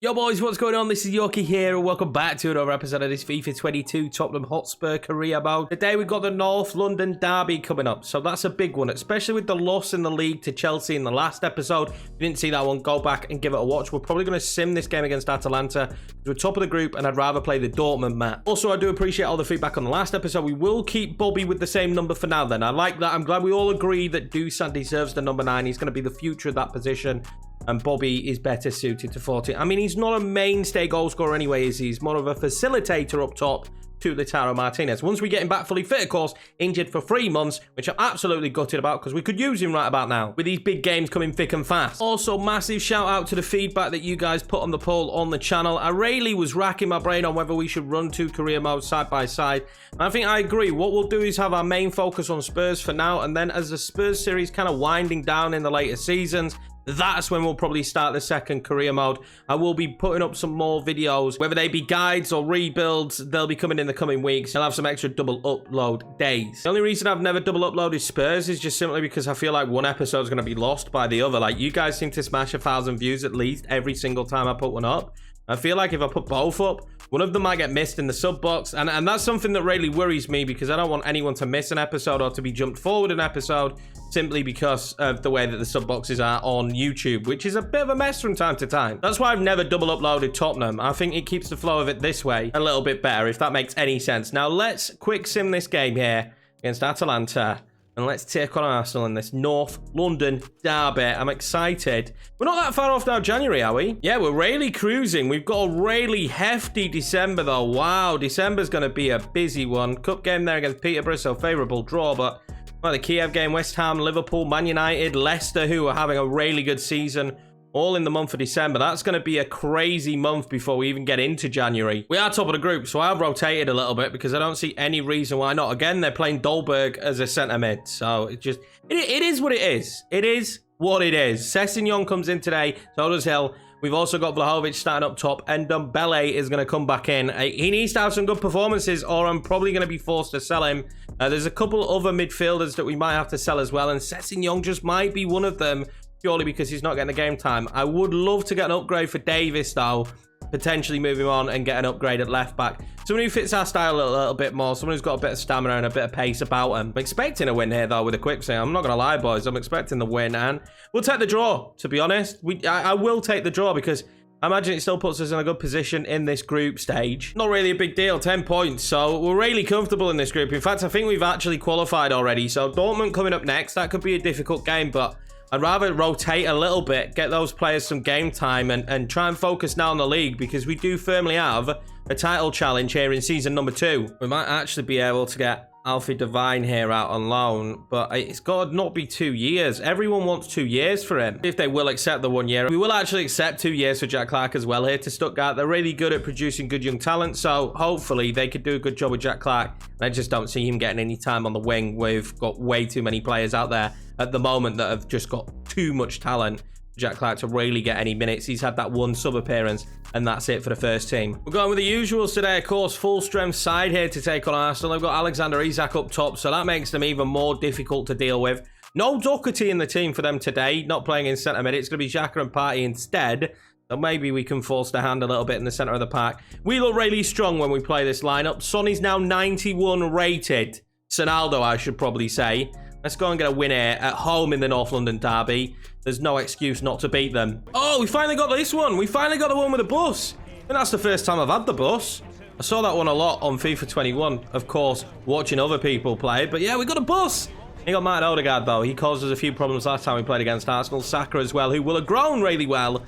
Yo boys, what's going on? This is Yorkie here and welcome back to another episode of this FIFA 22 Tottenham Hotspur career mode. Today we've got the North London derby coming up, so that's a big one, especially with the loss in the league to Chelsea in the last episode. If you didn't see that one, go back and give it a watch. We're probably going to sim this game against Atalanta. We're top of the group and I'd rather play the Dortmund map. Also, I do appreciate all the feedback on the last episode. We will keep Bobby with the same number for now then. I like that. I'm glad we all agree that Dusan deserves the number 9. He's going to be the future of that position. And Bobby is better suited to 14. I mean, he's not a mainstay goal scorer anyway, is he? He's more of a facilitator up top to Lautaro Martinez. Once we get him back fully fit, of course, injured for 3 months, which I'm absolutely gutted about because we could use him right about now with these big games coming thick and fast. Also, massive shout out to the feedback that you guys put on the poll on the channel. I really was racking my brain on whether we should run 2 career modes side by side. And I think I agree. What we'll do is have our main focus on Spurs for now, and then as the Spurs series kind of winding down in the later seasons, that's when we'll probably start the second career mode. I will be putting up some more videos, whether they be guides or rebuilds. They'll be coming in the coming weeks. I'll have some extra double upload days. The only reason I've never double uploaded Spurs is just simply because I feel like one episode is going to be lost by the other. Like, you guys seem to smash 1,000 views at least every single time I put one up. I feel like if I put both up, one of them might get missed in the sub box. And that's something that really worries me because I don't want anyone to miss an episode or to be jumped forward an episode simply because of the way that the sub boxes are on YouTube, which is a bit of a mess from time to time. That's why I've never double uploaded Tottenham. I think it keeps the flow of it this way a little bit better, if that makes any sense. Now, let's quick sim this game here against Atalanta. And let's take on Arsenal in this North London derby. I'm excited. We're not that far off now, January, are we? Yeah, we're really cruising. We've got a really hefty December, though. Wow, December's going to be a busy one. Cup game there against Peterborough, so favourable draw. But well, the Kiev game, West Ham, Liverpool, Man United, Leicester, who are having a really good season, all in the month of December. That's going to be a crazy month before we even get into January. We are top of the group, so I've rotated a little bit because I don't see any reason why not. Again, they're playing Dolberg as a centre mid, so it is what it is. It is what it is. Sessegnon comes in today, so does Hill. We've also got Vlahovic starting up top, and Ndombele is going to come back in. He needs to have some good performances, or I'm probably going to be forced to sell him. There's a couple other midfielders that we might have to sell as well, and Sessegnon just might be one of them, purely because he's not getting the game time. I would love to get an upgrade for Davis, though. Potentially move him on and get an upgrade at left back. Someone who fits our style a little bit more. Someone who's got a bit of stamina and a bit of pace about him. I'm expecting a win here, though, with a quick thing. I'm not going to lie, boys. I'm expecting the win, and we'll take the draw, to be honest. I will take the draw because I imagine it still puts us in a good position in this group stage. Not really a big deal, 10 points. So we're really comfortable in this group. In fact, I think we've actually qualified already. So Dortmund coming up next. That could be a difficult game, but I'd rather rotate a little bit, get those players some game time, and try and focus now on the league because we do firmly have a title challenge here in season number 2. We might actually be able to get Alfie Devine here out on loan, but it's got to not be 2 years. Everyone wants 2 years for him. If they will accept the 1 year. We will actually accept 2 years for Jack Clark as well here to Stuttgart. They're really good at producing good young talent, so hopefully they could do a good job with Jack Clark. I just don't see him getting any time on the wing. We've got way too many players out there at the moment that have just got too much talent for Jack Clark to really get any minutes. He's had that 1 sub appearance, and that's it for the first team. We're going with the usuals today, of course. Full strength side here to take on Arsenal. They've got Alexander Isak up top, so that makes them even more difficult to deal with. No Doherty in the team for them today, not playing in centre mid. It's going to be Xhaka and Partey instead. So maybe we can force the hand a little bit in the centre of the pack. We look really strong when we play this lineup. Son is now 91 rated. Sonaldo, I should probably say. Let's go and get a win here at home in the North London derby. There's no excuse not to beat them. Oh, we finally got this one. We finally got the one with the bus. And that's the first time I've had the bus. I saw that one a lot on FIFA 21, of course, watching other people play. But yeah, we got a bus. He got Martin Odegaard, though. He caused us a few problems last time we played against Arsenal. Saka as well, who will have grown really well.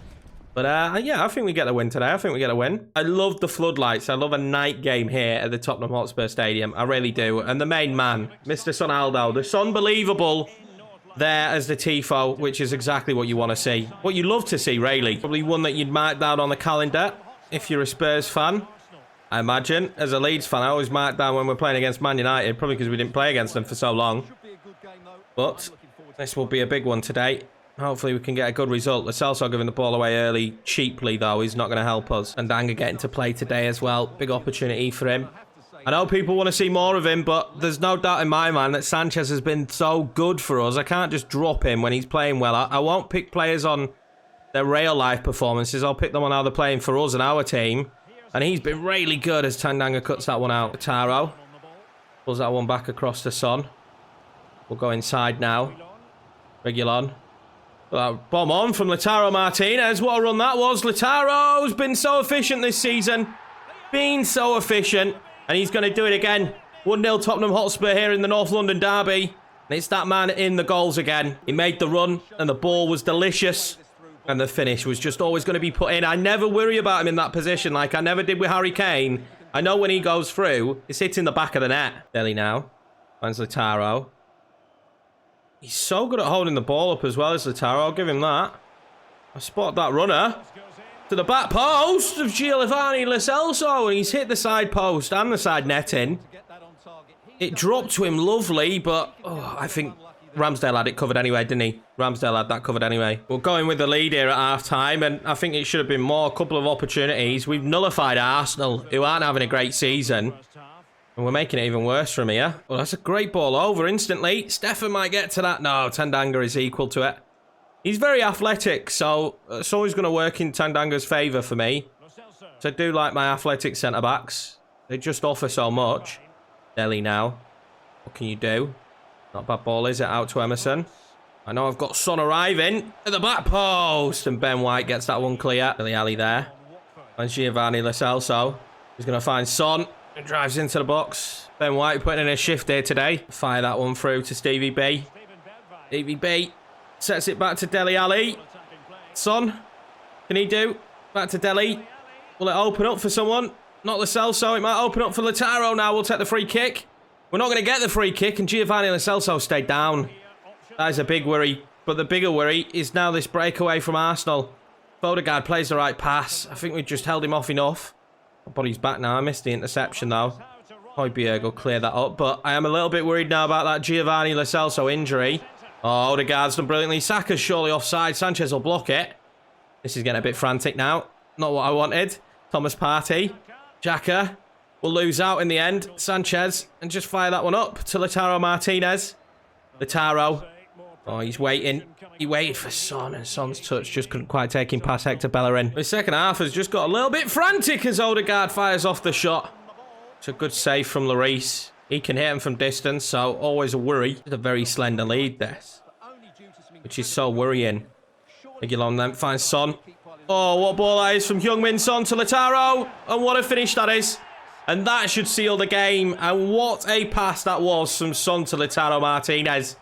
But yeah, I think we get a win today. I think we get a win. I love the floodlights. I love a night game here at the Tottenham Hotspur Stadium. I really do. And the main man, Mr. Sonaldo. The Unbelievable there as the Tifo, which is exactly what you want to see. What you love to see, really. Probably one that you'd mark down on the calendar if you're a Spurs fan. I imagine. As a Leeds fan, I always mark down when we're playing against Man United, probably because we didn't play against them for so long. But this will be a big one today. Hopefully we can get a good result. Lo Celso giving the ball away early, cheaply though. He's not going to help us. And Danga getting to play today as well. Big opportunity for him. I know people want to see more of him, but there's no doubt in my mind that Sanchez has been so good for us. I can't just drop him when he's playing well. I won't pick players on their real life performances. I'll pick them on how they're playing for us and our team. And he's been really good as Tandanga cuts that one out. Taro pulls that one back across to Son. We'll go inside now. Regulon. Bomb on from Lautaro Martinez. What a run that was. Lautaro's been so efficient this season. Been so efficient. And he's going to do it again. 1-0 Tottenham Hotspur here in the North London derby. And it's that man in the goals again. He made the run and the ball was delicious. And the finish was just always going to be put in. I never worry about him in that position like I never did with Harry Kane. I know when he goes through, it's hitting the back of the net. Dele now. Finds Lautaro. He's so good at holding the ball up as well as Lautaro. I'll give him that. I spotted that runner. To the back post of Giovanni Lo Celso. And he's hit the side post and the side netting. It dropped to him lovely, but I think Ramsdale had it covered anyway, didn't he? Ramsdale had that covered anyway. We're going with the lead here at half-time, and I think it should have been more. A couple of opportunities. We've nullified Arsenal, who aren't having a great season. And we're making it even worse from here. Well, that's a great ball over instantly. Stefan might get to that. No, Tandanga is equal to it. He's very athletic, so it's always going to work in Tandanga's favour for me. So I do like my athletic centre-backs. They just offer so much. Dele now. What can you do? Not a bad ball, is it? Out to Emerson. I know I've got Son arriving at the back post. And Ben White gets that one clear. Dele Alli there. And Giovanni Lo Celso. He's going to find Son. And drives into the box. Ben White putting in a shift here today. Fire that one through to Stevie B. Stevie B sets it back to Dele Alli. Son. Can he do? Back to Dele. Will it open up for someone? Not Lo Celso. It might open up for Lautaro now. We'll take the free kick. We're not going to get the free kick, and Giovanni Lo Celso stayed down. That is a big worry. But the bigger worry is now this breakaway from Arsenal. Odegaard plays the right pass. I think we just held him off enough. But he's back now. I missed the interception, though. Højbjerg will clear that up. But I am a little bit worried now about that Giovanni Lo Celso injury. Oh, Odegaard's done brilliantly. Saka's surely offside. Sanchez will block it. This is getting a bit frantic now. Not what I wanted. Thomas Partey. Xhaka will lose out in the end. Sanchez. And just fire that one up to Lautaro Martinez. Lautaro. Oh, he's waiting. He waited for Son, and Son's touch just couldn't quite take him past Hector Bellerin. The second half has just got a little bit frantic as Odegaard fires off the shot. It's a good save from Lloris. He can hit him from distance, so always a worry. It's a very slender lead, this. Which is so worrying. Regulon then finds Son. Oh, what ball that is from Heung-min Son to Lautaro. And what a finish that is. And that should seal the game. And what a pass that was from Son to Lautaro Martinez.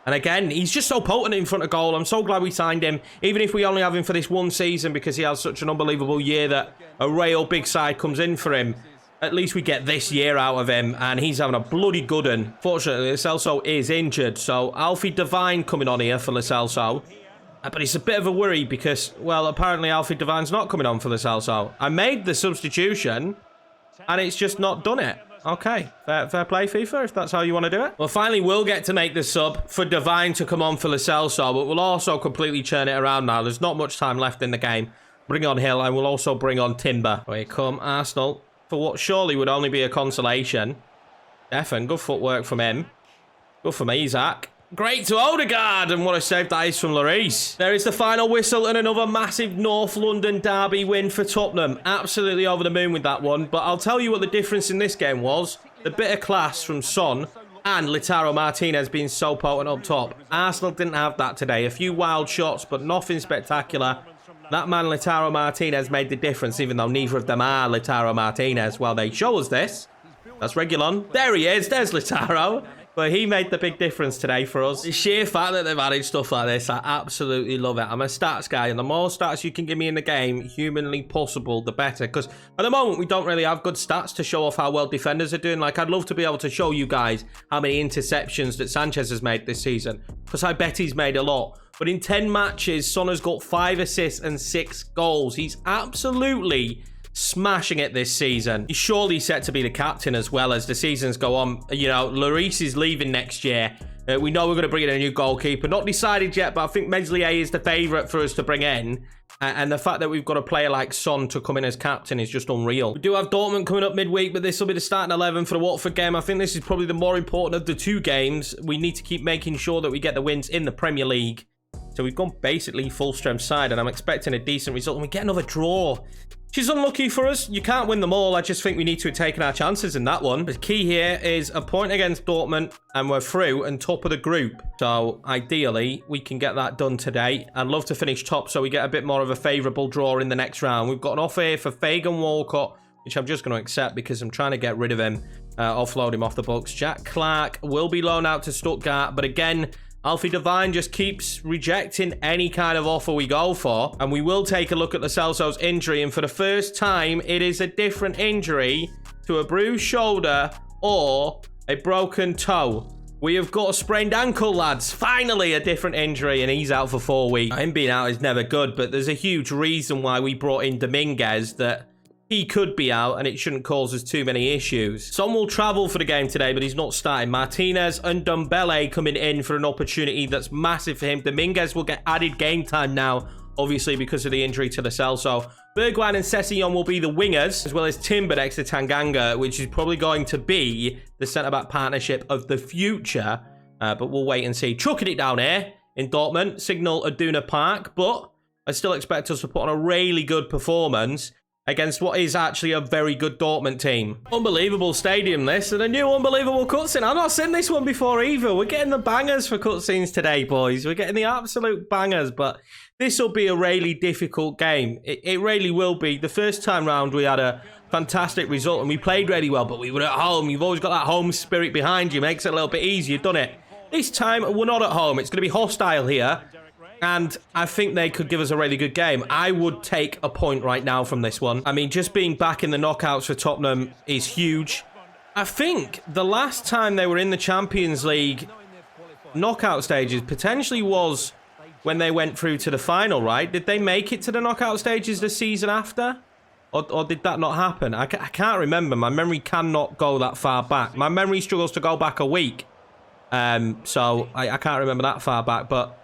And again, he's just so potent in front of goal. I'm so glad we signed him. Even if we only have him for this one season because he has such an unbelievable year that a real big side comes in for him. At least we get this year out of him. And he's having a bloody good one. Fortunately, Lo Celso is injured. So Alfie Devine coming on here for Lo Celso. But it's a bit of a worry because, well, apparently Alfie Devine's not coming on for Lo Celso. I made the substitution and it's just not done it. Okay, fair play, FIFA, if that's how you want to do it. Well, finally, we'll get to make the sub for Devine to come on for Lo Celso, but we'll also completely turn it around now. There's not much time left in the game. Bring on Hill, and we'll also bring on Timber. Here come Arsenal for what surely would only be a consolation. Stefan, good footwork from him. Good from Isaac. Great to Odegaard, and what a save that is from Lloris. There is the final whistle and another massive North London derby win for Tottenham. Absolutely over the moon with that one, but I'll tell you what the difference in this game was. The bit of class from Son and Lautaro Martinez being so potent up top. Arsenal didn't have that today. A few wild shots, but nothing spectacular. That man Lautaro Martinez made the difference, even though neither of them are Lautaro Martinez. Well, they show us this. That's Regulon. There he is. There's Lautaro. But he made the big difference today for us. The sheer fact that they've added stuff like this, I absolutely love it. I'm a stats guy, and the more stats you can give me in the game, humanly possible, the better. Because at the moment, we don't really have good stats to show off how well defenders are doing. Like, I'd love to be able to show you guys how many interceptions that Sanchez has made this season. Because I bet he's made a lot. But in 10 matches, Son has got 5 assists and 6 goals. He's absolutely smashing it this season. He's surely set to be the captain as well as the seasons go on. You know, Lloris is leaving next year. We know we're going to bring in a new goalkeeper. Not decided yet, but I think Meslier is the favourite for us to bring in. And the fact that we've got a player like Son to come in as captain is just unreal. We do have Dortmund coming up midweek, but this will be the starting 11 for the Watford game. I think this is probably the more important of the 2 games. We need to keep making sure that we get the wins in the Premier League. So we've gone basically full strength side, and I'm expecting a decent result. And we get another draw. Which is unlucky for us. You can't win them all. I just think we need to have taken our chances in that one. The key here is a point against Dortmund, and we're through and top of the group. So ideally, we can get that done today. I'd love to finish top so we get a bit more of a favourable draw in the next round. We've got an offer here for Fagan Walcott, which I'm just going to accept because I'm trying to get rid of him, offload him off the books. Jack Clark will be loaned out to Stuttgart, but again, Alfie Devine just keeps rejecting any kind of offer we go for. And we will take a look at Lo Celso's injury. And for the first time, it is a different injury to a bruised shoulder or a broken toe. We have got a sprained ankle, lads. Finally, a different injury, and he's out for 4 weeks. Him being out is never good, but there's a huge reason why we brought in Dominguez, that he could be out and it shouldn't cause us too many issues. Son will travel for the game today, but he's not starting. Martinez and Dumbele coming in for an opportunity that's massive for him. Dominguez will get added game time now, obviously because of the injury to Lo Celso. Bergwijn and Sessegnon will be the wingers, as well as Timber next to Tanganga, which is probably going to be the centre-back partnership of the future. But we'll wait and see. Chucking it down here in Dortmund, Signal Iduna Park, but I still expect us to put on a really good performance against what is actually a very good Dortmund team. Unbelievable stadium, this, and a new unbelievable cutscene. I've not seen this one before either. We're getting the bangers for cutscenes today, boys. We're getting the absolute bangers, but this will be a really difficult game. It really will be. The first time round, we had a fantastic result, and we played really well, but we were at home. You've always got that home spirit behind you. Makes it a little bit easier, doesn't it? This time, we're not at home. It's going to be hostile here. And I think they could give us a really good game. I would take a point right now from this one. I mean, just being back in the knockouts for Tottenham is huge. I think the last time they were in the Champions League knockout stages potentially was when they went through to the final, right? Did they make it to the knockout stages the season after? Or did that not happen? I can't remember. My memory cannot go that far back. My memory struggles to go back a week. So I can't remember that far back, but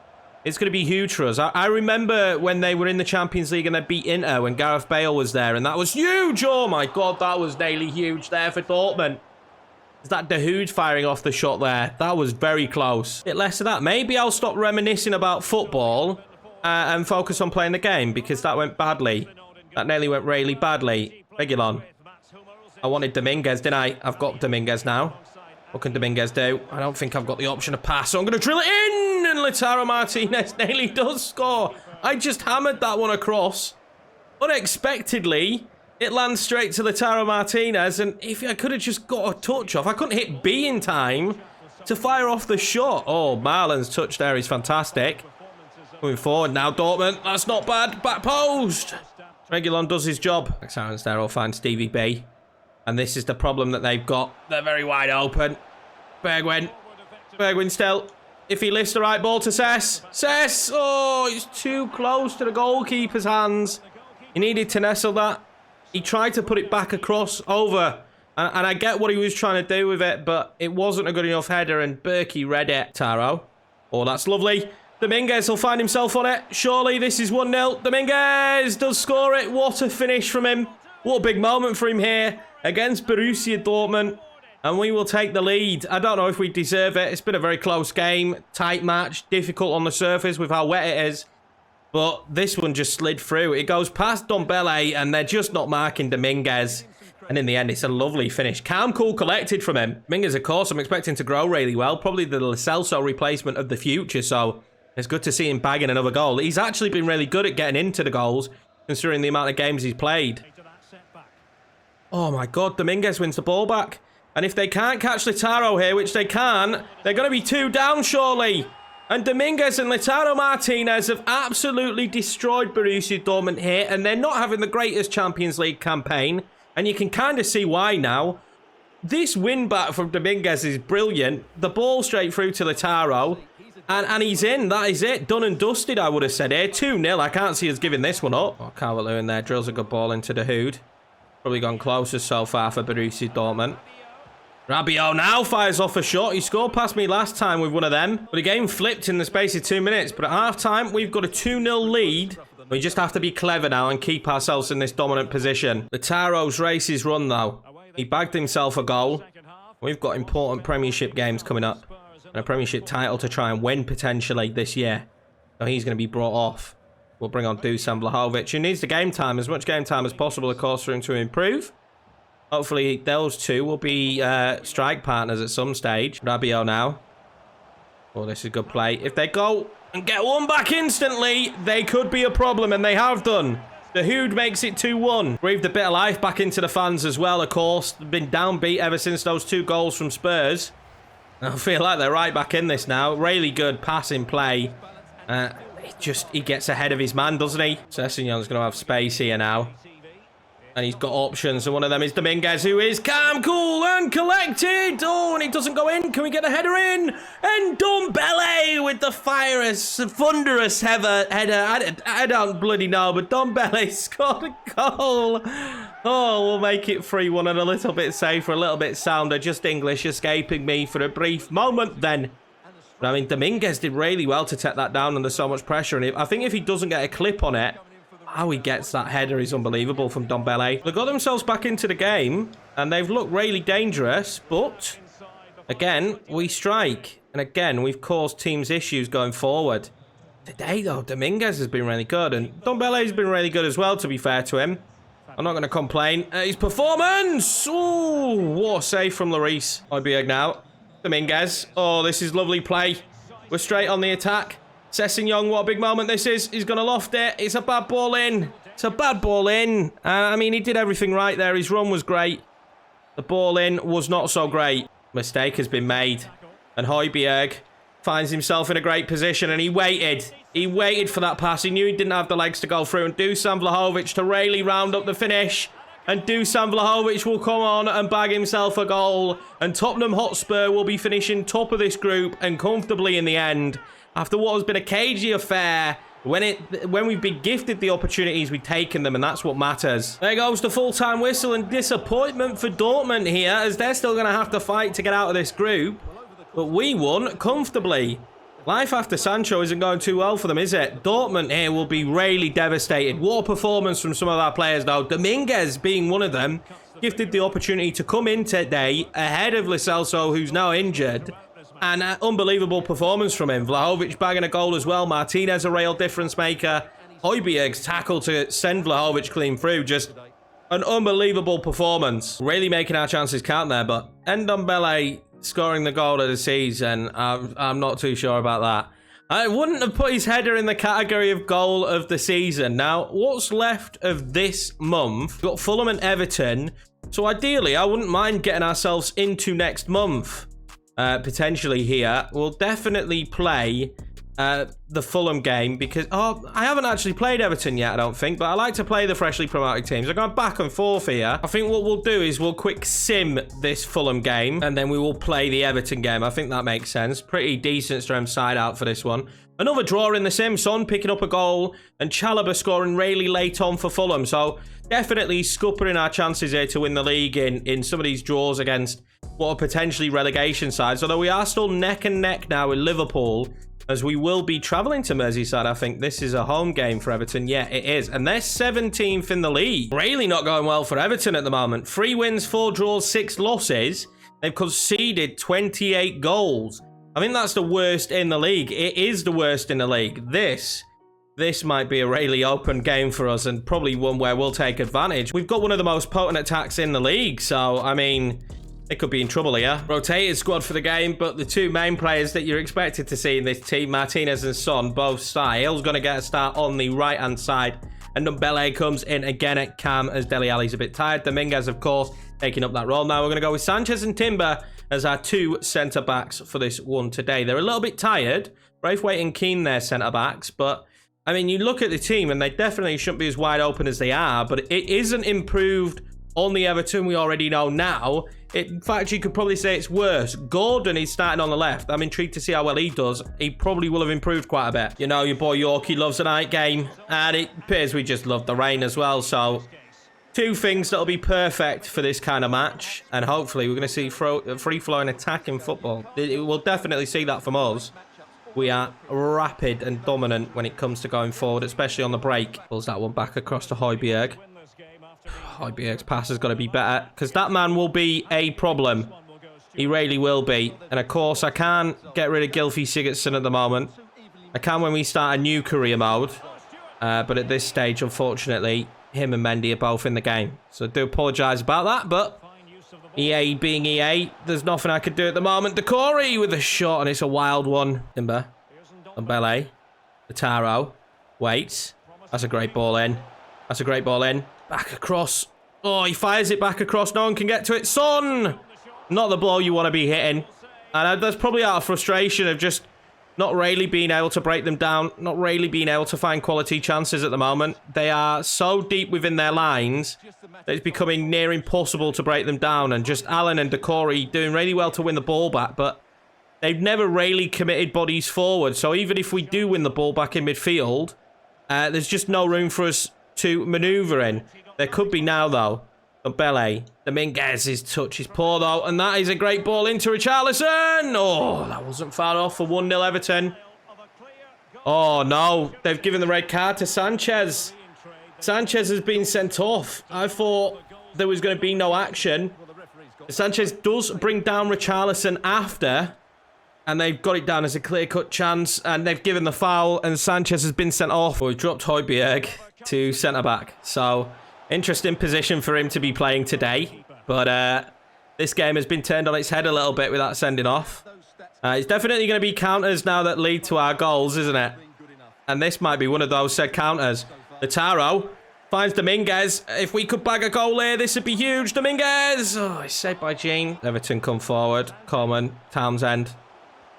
it's going to be huge for us. I remember when they were in the Champions League and they beat Inter when Gareth Bale was there, and that was huge. Oh my God, that was nearly huge there for Dortmund. Is that Dahoud firing off the shot there? That was very close. Bit less of that. Maybe I'll stop reminiscing about football and focus on playing the game, because that went badly. That nearly went really badly. Regulon. I wanted Dominguez, didn't I? I've got Dominguez now. What can Dominguez do? I don't think I've got the option to pass, so I'm going to drill it in, and Lautaro Martinez nearly does score. I just hammered that one across. Unexpectedly, it lands straight to Lautaro Martinez, and if I could have just got a touch off, I couldn't hit B in time to fire off the shot. Oh, Marlon's touch there is fantastic. Moving forward now, Dortmund. That's not bad. Back post. Regulon does his job. Aaron's there, I'll find Stevie B. And this is the problem that they've got. They're very wide open. Bergwijn. Bergwijn still. If he lifts the right ball to Cess. Cess! Oh, it's too close to the goalkeeper's hands. He needed to nestle that. He tried to put it back across over. And I get what he was trying to do with it, but it wasn't a good enough header, and Berkey read it. Taro. Oh, that's lovely. Dominguez will find himself on it. Surely this is 1-0. Dominguez does score it. What a finish from him. What a big moment for him here against Borussia Dortmund. And we will take the lead. I don't know if we deserve it. It's been a very close game. Tight match. Difficult on the surface with how wet it is. But this one just slid through. It goes past Dombele, and they're just not marking Dominguez. And in the end, it's a lovely finish. Calm, cool, collected from him. Dominguez, of course, I'm expecting to grow really well. Probably the Lo Celso replacement of the future. So it's good to see him bagging another goal. He's actually been really good at getting into the goals, considering the amount of games he's played. Oh my God, Dominguez wins the ball back. And if they can't catch Lautaro here, which they can, they're going to be 2 down, surely. And Dominguez and Lautaro Martinez have absolutely destroyed Borussia Dortmund here, and they're not having the greatest Champions League campaign. And you can kind of see why now. This win back from Dominguez is brilliant. The ball straight through to Lautaro. And he's in. That is it. Done and dusted, I would have said here. 2-0. I can't see us giving this one up. Oh, Calvert-Lewin there drills a good ball into Dahoud. Probably gone closer so far for Borussia Dortmund. Rabiot now fires off a shot. He scored past me last time with one of them. But the game flipped in the space of 2 minutes. But at half-time, we've got a 2-0 lead. We just have to be clever now and keep ourselves in this dominant position. Lautaro's race is run, though. He bagged himself a goal. We've got important Premiership games coming up. And a Premiership title to try and win, potentially, this year. Oh, he's going to be brought off. We'll bring on Dusan Vlahovic, who needs the game time, as much game time as possible, of course, for him to improve. Hopefully, those two will be strike partners at some stage. Rabiot now. Oh, this is good play. If they go and get one back instantly, they could be a problem, and they have done. The Hood makes it 2-1. Breathed a bit of life back into the fans as well, of course. They've been downbeat ever since those 2 goals from Spurs. I feel like they're right back in this now. Really good passing play. He gets ahead of his man, doesn't he? Sessegnon's going to have space here now. And he's got options, and one of them is Dominguez, who is calm, cool, and collected. Oh, and he doesn't go in. Can we get a header in? And Dombele with the thunderous header. I don't bloody know, but Dombele scored a goal. Oh, we'll make it 3-1 and a little bit safer, a little bit sounder. Just English escaping me for a brief moment then. But I mean, Dominguez did really well to take that down under so much pressure. And I think if he doesn't get a clip on it, how he gets that header is unbelievable from Dombele. They got themselves back into the game, and they've looked really dangerous, but again, we strike. And again, we've caused teams issues going forward. Today, though, Dominguez has been really good, and Dombele's been really good as well, to be fair to him. I'm not going to complain. His performance! Oh, what a save from Lloris. Højbjerg now. Dominguez. Oh, this is lovely play. We're straight on the attack. Sessegnon, what a big moment this is. He's going to loft it. It's a bad ball in. It's a bad ball in. I mean, he did everything right there. His run was great. The ball in was not so great. Mistake has been made. And Højbjerg finds himself in a great position, and he waited. He waited for that pass. He knew he didn't have the legs to go through. And Dusan Vlahovic to really round up the finish. And Dusan Vlahovic will come on and bag himself a goal. And Tottenham Hotspur will be finishing top of this group, and comfortably in the end. After what has been a cagey affair, when we've been gifted the opportunities, we've taken them, and that's what matters. There goes the full-time whistle, and disappointment for Dortmund here, as they're still going to have to fight to get out of this group. But we won comfortably. Life after Sancho isn't going too well for them, is it? Dortmund here will be really devastated. What a performance from some of our players, though. Dominguez being one of them, gifted the opportunity to come in today ahead of Lo Celso, who's now injured. And an unbelievable performance from him. Vlahovic bagging a goal as well. Martinez a real difference maker. Højbjerg's tackle to send Vlahovic clean through. Just an unbelievable performance. Really making our chances count there. But Ndombele scoring the goal of the season, I'm not too sure about that. I wouldn't have put his header in the category of goal of the season. Now, what's left of this month? We've got Fulham and Everton. So ideally, I wouldn't mind getting ourselves into next month. Potentially here. We'll definitely play the Fulham game because I haven't actually played Everton yet, I don't think, but I like to play the freshly promoted teams. I'm going back and forth here. I think what we'll do is we'll quick sim this Fulham game, and then we will play the Everton game. I think that makes sense. Pretty decent strength side out for this one. Another draw in the sim. Son picking up a goal, and Chalobah scoring really late on for Fulham. So definitely scuppering our chances here to win the league in some of these draws against what are potentially relegation sides. Although we are still neck and neck now with Liverpool, as we will be travelling to Merseyside. I think this is a home game for Everton. Yeah, it is. And they're 17th in the league. Really not going well for Everton at the moment. 3 wins, 4 draws, 6 losses. They've conceded 28 goals. I think that's the worst in the league. It is the worst in the league. This might be a really open game for us, and probably one where we'll take advantage. We've got one of the most potent attacks in the league, so, I mean, they could be in trouble here. Rotated squad for the game, but the 2 main players that you're expected to see in this team, Martinez and Son, both start. Hill's going to get a start on the right-hand side, and Ndombele comes in again at cam as Dele Alli's a bit tired. Dominguez, of course, taking up that role. Now we're going to go with Sanchez and Timber as our 2 centre-backs for this one today. They're a little bit tired. Braithwaite and Keane, their centre-backs, but I mean, you look at the team and they definitely shouldn't be as wide open as they are, but it isn't improved on the Everton we already know now. In fact, you could probably say it's worse. Gordon is starting on the left. I'm intrigued to see how well he does. He probably will have improved quite a bit. You know, your boy Yorkie loves a night game, and it appears we just love the rain as well, so 2 things that'll be perfect for this kind of match, and hopefully we're going to see free-flowing attacking football. We'll definitely see that from us. We are rapid and dominant when it comes to going forward, especially on the break. Pulls that one back across to Højbjerg. Højbjerg's pass has got to be better, because that man will be a problem. He really will be. And of course, I can't get rid of Gylfi Sigurdsson at the moment. I can when we start a new career mode. But at this stage, unfortunately, him and Mendy are both in the game. So I do apologise about that, but EA being EA, there's nothing I could do at the moment. Decore with a shot, and it's a wild one. Timber. Mbele. Lataro. Waits. That's a great ball in. That's a great ball in. Back across. Oh, he fires it back across. No one can get to it. Son! Not the blow you want to be hitting. And that's probably out of frustration of just not really being able to break them down. Not really being able to find quality chances at the moment. They are so deep within their lines that it's becoming near impossible to break them down. And just Allen and Decore doing really well to win the ball back. But they've never really committed bodies forward. So even if we do win the ball back in midfield, there's just no room for us to manoeuvre in. There could be now, though. Mbele. Dominguez's touch is poor, though. And that is a great ball into Richarlison. Oh, that wasn't far off for 1-0 Everton. Oh, no. They've given the red card to Sanchez. Sanchez has been sent off. I thought there was going to be no action. Sanchez does bring down Richarlison after. And they've got it down as a clear-cut chance. And they've given the foul. And Sanchez has been sent off. We've dropped Højbjerg to centre-back. So interesting position for him to be playing today. But this game has been turned on its head a little bit with that sending off. It's definitely going to be counters now that lead to our goals, isn't it? And this might be one of those said counters. Lataro finds Dominguez. If we could bag a goal here, this would be huge. Dominguez! Oh, it's saved by Jean. Everton come forward. Coleman, Townsend.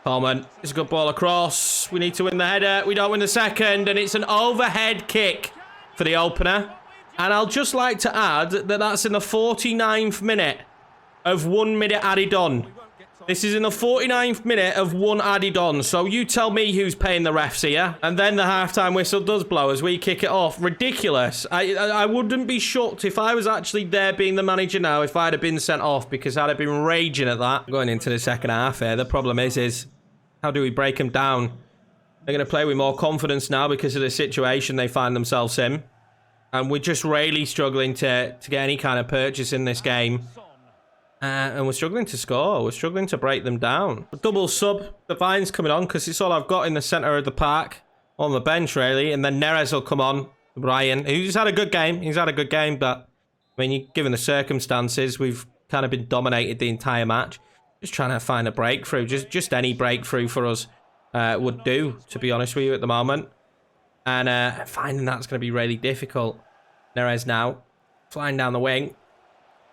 Coleman, it's a good ball across. We need to win the header. We don't win the second. And it's an overhead kick for the opener. And I'll just like to add that that's in the 49th minute of 1 minute added on. This is in the 49th minute of one added on. So you tell me who's paying the refs here. And then the halftime whistle does blow as we kick it off. Ridiculous. I wouldn't be shocked if I was actually there being the manager now if I'd have been sent off, because I'd have been raging at that. Going into the second half here, the problem is how do we break them down? They're going to play with more confidence now because of the situation they find themselves in. And we're just really struggling to get any kind of purchase in this game. And we're struggling to score. We're struggling to break them down. A double sub. Devine's coming on because it's all I've got in the centre of the park. On the bench, really. And then Neres will come on. Brian, who's had a good game. He's had a good game. But, I mean, given the circumstances, we've kind of been dominated the entire match. Just trying to find a breakthrough. Just any breakthrough for us would do, to be honest with you, at the moment. And finding that's going to be really difficult. Neres now. Flying down the wing.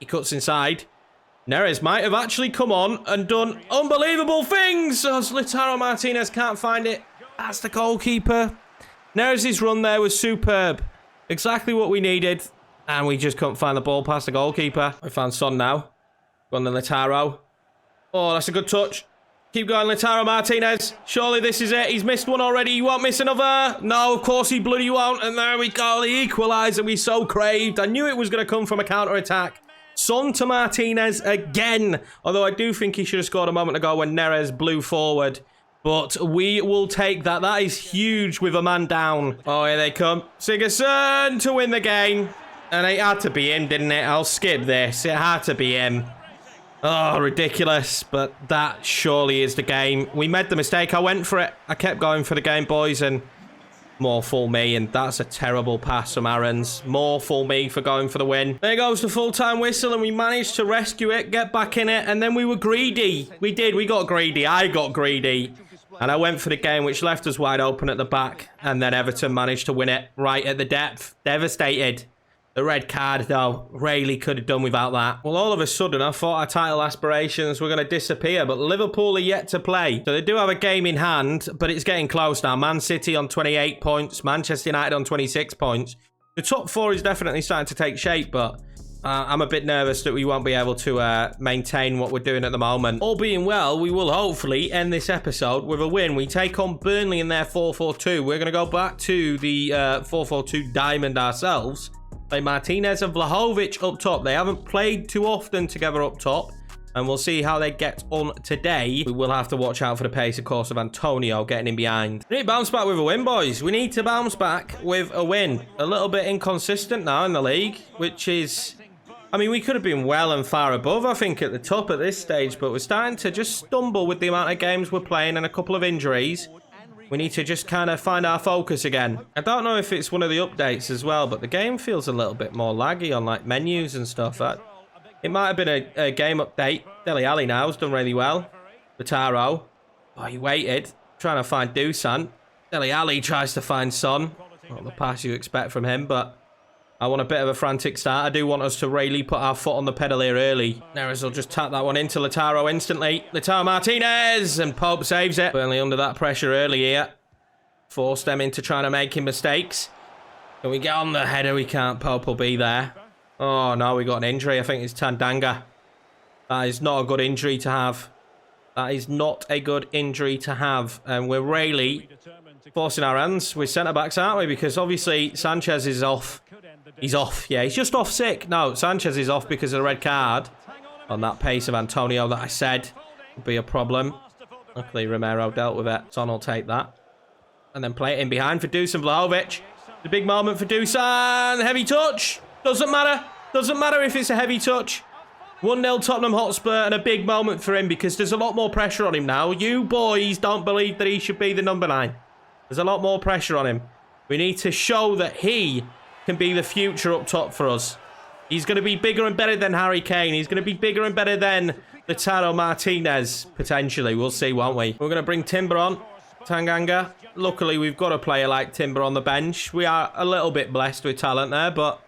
He cuts inside. Neres might have actually come on and done unbelievable things. As Lautaro Martinez can't find it. That's the goalkeeper. Neres' run there was superb. Exactly what we needed. And we just couldn't find the ball past the goalkeeper. I found Son now. Gone to Lautaro. Oh, that's a good touch. Keep going, Lautaro Martinez. Surely this is it. He's missed one already. You won't miss another. No, of course he bloody won't. And there we go. The equaliser we so craved. I knew it was going to come from a counter-attack. Son to Martinez again. Although I do think he should have scored a moment ago when Neres blew forward. But we will take that. That is huge with a man down. Oh, here they come. Sigurdsson to win the game. And it had to be him, didn't it? I'll skip this. It had to be him. Oh, ridiculous. But that surely is the game. We made the mistake. I went for it. I kept going for the game, boys. And more fool me. And that's a terrible pass from Aarons. More fool me for going for the win. There goes the full-time whistle. And we managed to rescue it. Get back in it. And then we were greedy. We did. We got greedy. I got greedy. And I went for the game, which left us wide open at the back. And then Everton managed to win it right at the depth. Devastated. The red card, though, really could have done without that. Well, all of a sudden, I thought our title aspirations were going to disappear, but Liverpool are yet to play. So they do have a game in hand, but it's getting close now. Man City on 28 points, Manchester United on 26 points. The top four is definitely starting to take shape, but I'm a bit nervous that we won't be able to maintain what we're doing at the moment. All being well, we will hopefully end this episode with a win. We take on Burnley in their 4-4-2. We're going to go back to the 4-4-2 diamond ourselves. Play Martinez and Vlahovic up top. They haven't played too often together up top. And we'll see how they get on today. We will have to watch out for the pace, of course, of Antonio getting in behind. We need to bounce back with a win, boys. We need to bounce back with a win. A little bit inconsistent now in the league, which is... I mean, we could have been well and far above, I think, at the top at this stage. But we're starting to just stumble with the amount of games we're playing and a couple of injuries. We need to just kind of find our focus again. I don't know if it's one of the updates as well, but the game feels a little bit more laggy on like menus and stuff. It might have been a game update. Dele Alli now has done really well. Lautaro. Oh, he waited. Trying to find Dusan. Dele Alli tries to find Son. Not the pass you expect from him, but I want a bit of a frantic start. I do want us to really put our foot on the pedal here early. Neres will just tap that one into Lautaro instantly. Lautaro Martinez! And Pope saves it. Burnley under that pressure early here. Forced them into trying to making mistakes. Can we get on the header? We can't. Pope will be there. Oh, no, we got an injury. I think it's Tandanga. That is not a good injury to have. That is not a good injury to have. And we're really forcing our hands with centre-backs, aren't we? Because obviously Sanchez is off. He's off. Yeah, he's just off sick. No, Sanchez is off because of the red card. On that pace of Antonio that I said would be a problem. Luckily, Romero dealt with it. Son will take that. And then play it in behind for Dusan Vlahovic. The big moment for Dusan. Heavy touch. Doesn't matter. Doesn't matter if it's a heavy touch. 1-0 Tottenham Hotspur, and a big moment for him because there's a lot more pressure on him now. You boys don't believe that he should be the number 9. There's a lot more pressure on him. We need to show that he can be the future up top for us. He's going to be bigger and better than Harry Kane. He's going to be bigger and better than Lautaro Martinez, potentially. We'll see, won't we? We're going to bring Timber on. Tanganga. Luckily, we've got a player like Timber on the bench. We are a little bit blessed with talent there, but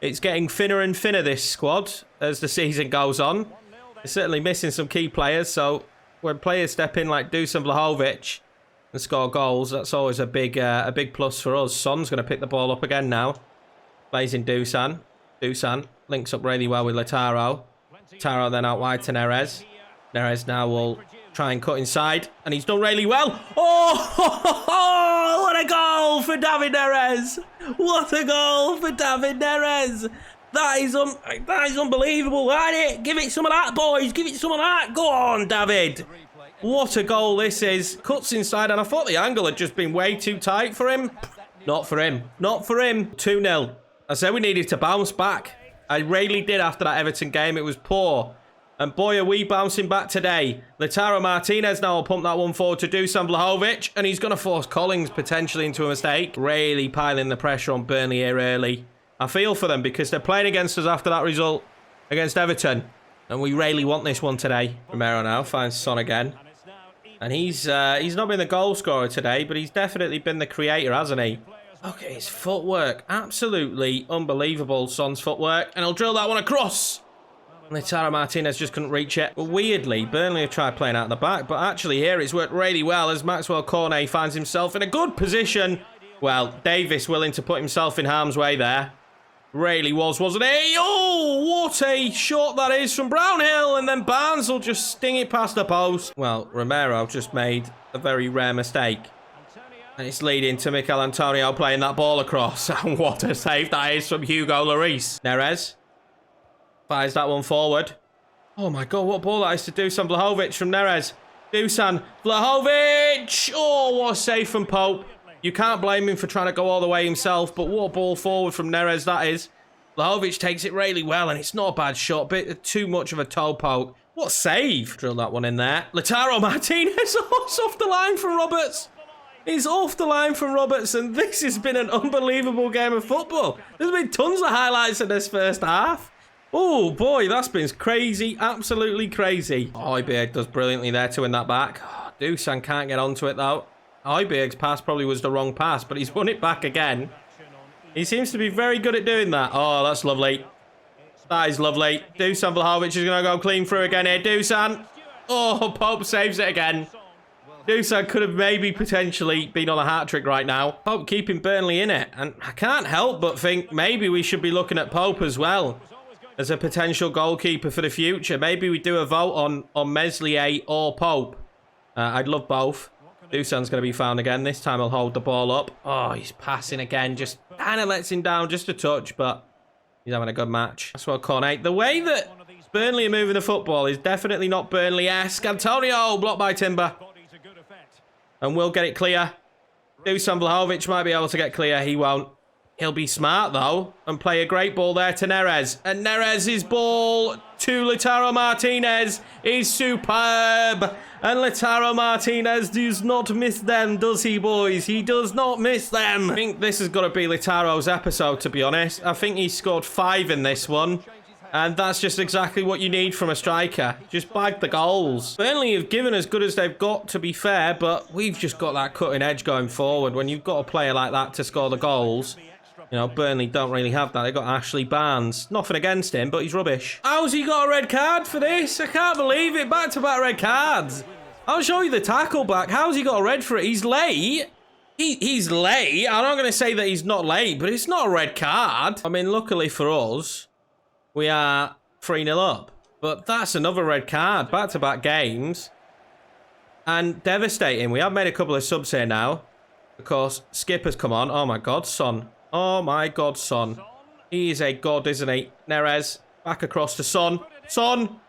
it's getting thinner and thinner, this squad, as the season goes on. We're certainly missing some key players, so when players step in like Dusan Vlahovic and score goals, that's always a big plus for us. Son's going to pick the ball up again now. Plays in Dusan. Dusan links up really well with Lautaro. Lautaro then out wide to Neres. Neres now will try and cut inside, and he's done really well. Oh, what a goal for David Neres! What a goal for David Neres! That is unbelievable, ain't it? Give it some of that, boys. Give it some of that. Go on, David. What a goal this is. Cuts inside, and I thought the angle had just been way too tight for him. Not for him. Not for him. 2-0. I said we needed to bounce back. I really did after that Everton game. It was poor. And boy, are we bouncing back today. Lautaro Martinez now will pump that one forward to Dusan Vlahovic. And he's going to force Collins potentially into a mistake. Really piling the pressure on Burnley here early. I feel for them because they're playing against us after that result against Everton. And we really want this one today. Romero now finds Son again. And he's not been the goal scorer today, but he's definitely been the creator, hasn't he? Look at his footwork. Absolutely unbelievable, Son's footwork. And he'll drill that one across. Lautaro Martinez just couldn't reach it. But weirdly, Burnley have tried playing out the back. But actually here it's worked really well as Maxwell Cornet finds himself in a good position. Well, Davis willing to put himself in harm's way there. Really was, wasn't he? Oh, what a shot that is from Brownhill. And then Barnes will just sting it past the post. Well, Romero just made a very rare mistake. And it's leading to Mikel Antonio playing that ball across. And what a save that is from Hugo Lloris. Neres fires that one forward. Oh my God, what ball that is to Dusan Vlahovic from Neres. Dusan Vlahovic. Oh, what a save from Pope. You can't blame him for trying to go all the way himself, but what a ball forward from Neres that is. Vlahovic takes it really well, and it's not a bad shot. Bit too much of a toe poke. What a save. Drill that one in there. Lautaro Martinez. Oh, it's off the line from Roberts. He's off the line from Roberts, and this has been an unbelievable game of football. There's been tons of highlights in this first half. Oh, boy, that's been crazy. Absolutely crazy. Højbjerg does brilliantly there to win that back. Oh, Dusan can't get onto it, though. Højbjerg's pass probably was the wrong pass, but he's won it back again. He seems to be very good at doing that. Oh, that's lovely. That is lovely. Dusan Vlahovic is going to go clean through again here. Dusan. Oh, Pope saves it again. Dusan could have maybe potentially been on a hat-trick right now. Pope keeping Burnley in it. And I can't help but think maybe we should be looking at Pope as well as a potential goalkeeper for the future. Maybe we do a vote on Meslier or Pope. I'd love both. Dusan's going to be found again. This time he'll hold the ball up. Oh, he's passing again. Just kind of lets him down just a touch, but he's having a good match. That's well, Cornet. The way that Burnley are moving the football is definitely not Burnley-esque. Antonio, blocked by Timber. And we'll get it clear. Dusan Vlahovic might be able to get clear. He won't. He'll be smart, though, and play a great ball there to Neres. And Neres' ball to Lautaro Martinez is superb. And Lautaro Martinez does not miss them, does he, boys? He does not miss them. I think this has got to be Lautaro's episode, to be honest. I think he scored 5 in this one. And that's just exactly what you need from a striker. Just bag the goals. Burnley have given as good as they've got, to be fair, but we've just got that cutting edge going forward. When you've got a player like that to score the goals, you know, Burnley don't really have that. They've got Ashley Barnes. Nothing against him, but he's rubbish. How's he got a red card for this? I can't believe it. Back-to-back red cards. I'll show you the tackle back. How's he got a red for it? He's late. He's late. I'm not going to say that he's not late, but it's not a red card. I mean, luckily for us, we are 3-0 up. But that's another red card. Back-to-back games. And devastating. We have made a couple of subs here now. Of course, Skip has come on. Oh, my God, Son. Oh, my God, Son. He is a god, isn't he? Neres. Back across to Son. Son.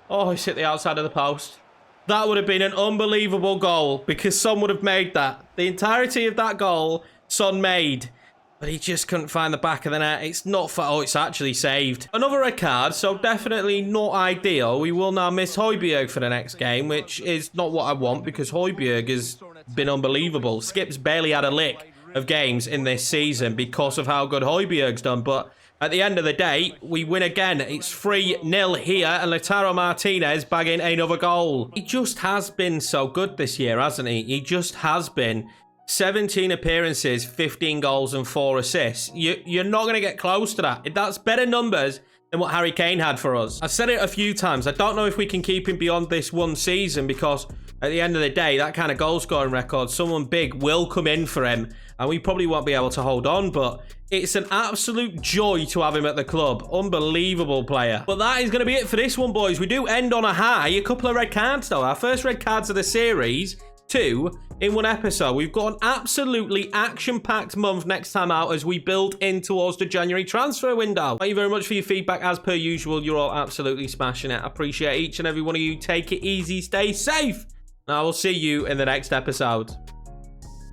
Oh, he's hit the outside of the post. That would have been an unbelievable goal because Son would have made that. The entirety of that goal, Son made. But he just couldn't find the back of the net. It's not for... Oh, it's actually saved. Another red card, so definitely not ideal. We will now miss Højbjerg for the next game, which is not what I want because Højbjerg has been unbelievable. Skip's barely had a lick of games in this season because of how good Højbjerg's done. But at the end of the day, we win again. It's 3-0 here, and Lautaro Martinez bagging another goal. He just has been so good this year, hasn't he? He just has been. 17 appearances, 15 goals and 4 assists. You're not going to get close to that. That's better numbers than what Harry Kane had for us. I've said it a few times. I don't know if we can keep him beyond this one season because at the end of the day, that kind of goal scoring record, someone big will come in for him and we probably won't be able to hold on, but it's an absolute joy to have him at the club. Unbelievable player. But that is going to be it for this one, boys. We do end on a high. A couple of red cards, though. Our first red cards of the series. 2 in one episode. We've got an absolutely action-packed month next time out as we build in towards the January transfer window. Thank you very much for your feedback. As per usual, you're all absolutely smashing it. I appreciate each and every one of you. Take it easy, stay safe, and I will see you in the next episode.